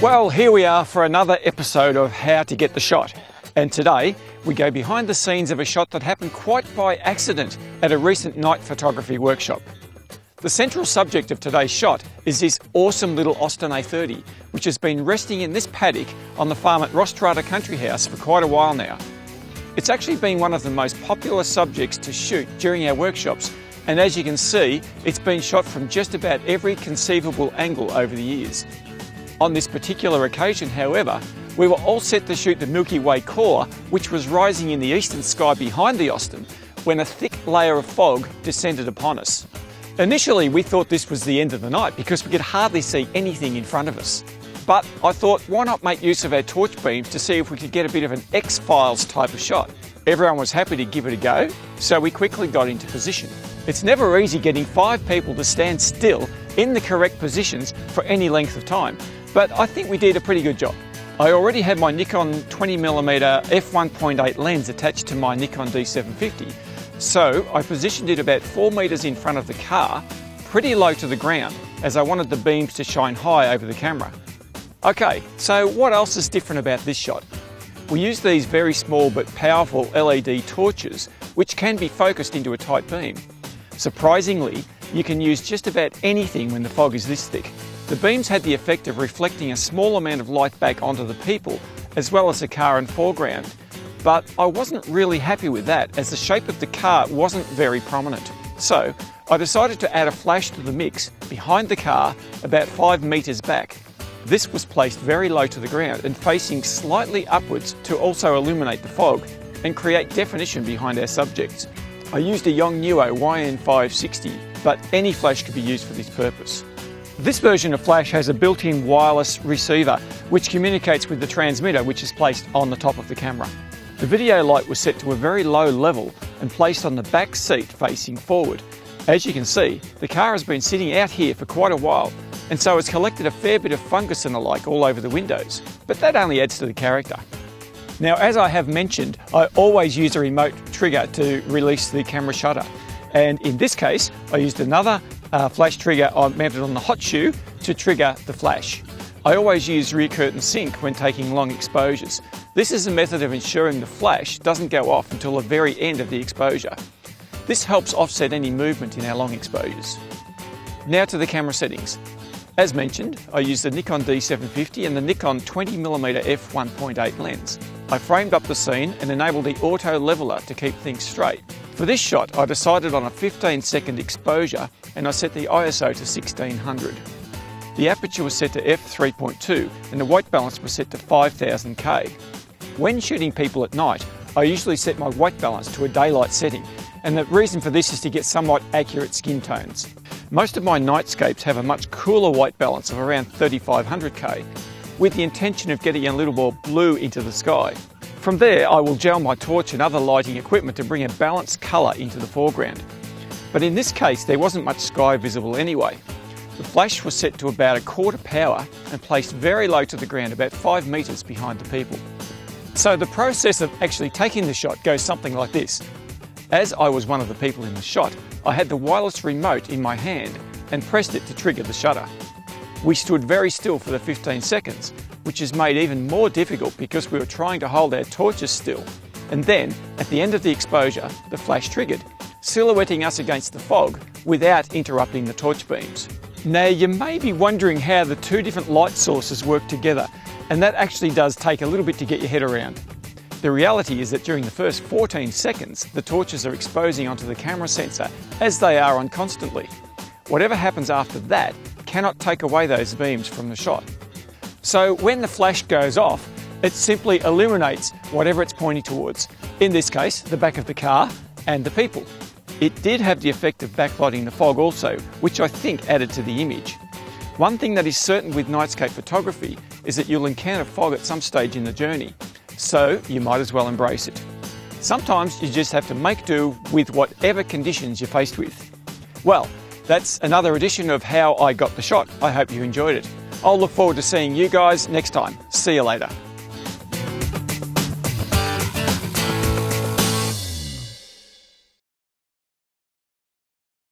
Well, here we are for another episode of How to Get the Shot. And today we go behind the scenes of a shot that happened quite by accident at a recent night photography workshop. The central subject of today's shot is this awesome little Austin A30, which has been resting in this paddock on the farm at Rostrata Country House for quite a while now. It's actually been one of the most popular subjects to shoot during our workshops, and as you can see, it's been shot from just about every conceivable angle over the years. On this particular occasion, however, we were all set to shoot the Milky Way core, which was rising in the eastern sky behind the Austin, when a thick layer of fog descended upon us. Initially, we thought this was the end of the night because we could hardly see anything in front of us. But I thought, why not make use of our torch beams to see if we could get a bit of an X-Files type of shot? Everyone was happy to give it a go, so we quickly got into position. It's never easy getting 5 people to stand still in the correct positions for any length of time, but I think we did a pretty good job. I already had my Nikon 20mm f1.8 lens attached to my Nikon D750, so I positioned it about 4 metres in front of the car, pretty low to the ground, as I wanted the beams to shine high over the camera. Okay, so what else is different about this shot? We use these very small but powerful LED torches, which can be focused into a tight beam. Surprisingly, you can use just about anything when the fog is this thick. The beams had the effect of reflecting a small amount of light back onto the people, as well as the car and foreground. But I wasn't really happy with that, as the shape of the car wasn't very prominent. So I decided to add a flash to the mix behind the car about 5 metres back. This was placed very low to the ground and facing slightly upwards to also illuminate the fog and create definition behind our subjects. I used a Yongnuo YN560, but any flash could be used for this purpose. This version of flash has a built-in wireless receiver which communicates with the transmitter, which is placed on the top of the camera. The video light was set to a very low level and placed on the back seat facing forward. As you can see, the car has been sitting out here for quite a while, and so it's collected a fair bit of fungus and the like all over the windows, but that only adds to the character. Now, as I have mentioned, I always use a remote trigger to release the camera shutter, and in this case I used another flash trigger mounted on the hot shoe to trigger the flash. I always use rear curtain sync when taking long exposures. This is a method of ensuring the flash doesn't go off until the very end of the exposure. This helps offset any movement in our long exposures. Now to the camera settings. As mentioned, I used the Nikon D750 and the Nikon 20mm f1.8 lens. I framed up the scene and enabled the auto leveler to keep things straight. For this shot, I decided on a 15-second exposure and I set the ISO to 1600. The aperture was set to f3.2 and the white balance was set to 5000K. When shooting people at night, I usually set my white balance to a daylight setting, and the reason for this is to get somewhat accurate skin tones. Most of my nightscapes have a much cooler white balance of around 3500K, with the intention of getting a little more blue into the sky. From there, I will gel my torch and other lighting equipment to bring a balanced colour into the foreground. But in this case, there wasn't much sky visible anyway. The flash was set to about a quarter power and placed very low to the ground, about 5 metres behind the people. So the process of actually taking the shot goes something like this. As I was one of the people in the shot, I had the wireless remote in my hand and pressed it to trigger the shutter. We stood very still for the 15 seconds, which is made even more difficult because we were trying to hold our torches still. And then, at the end of the exposure, the flash triggered, silhouetting us against the fog without interrupting the torch beams. Now, you may be wondering how the 2 different light sources work together, and that actually does take a little bit to get your head around. The reality is that during the first 14 seconds, the torches are exposing onto the camera sensor as they are on constantly. Whatever happens after that cannot take away those beams from the shot. So when the flash goes off, it simply illuminates whatever it's pointing towards. In this case, the back of the car and the people. It did have the effect of backlighting the fog also, which I think added to the image. One thing that is certain with nightscape photography is that you'll encounter fog at some stage in the journey, so you might as well embrace it. Sometimes you just have to make do with whatever conditions you're faced with. Well, that's another edition of How I Got the Shot. I hope you enjoyed it. I'll look forward to seeing you guys next time. See you later.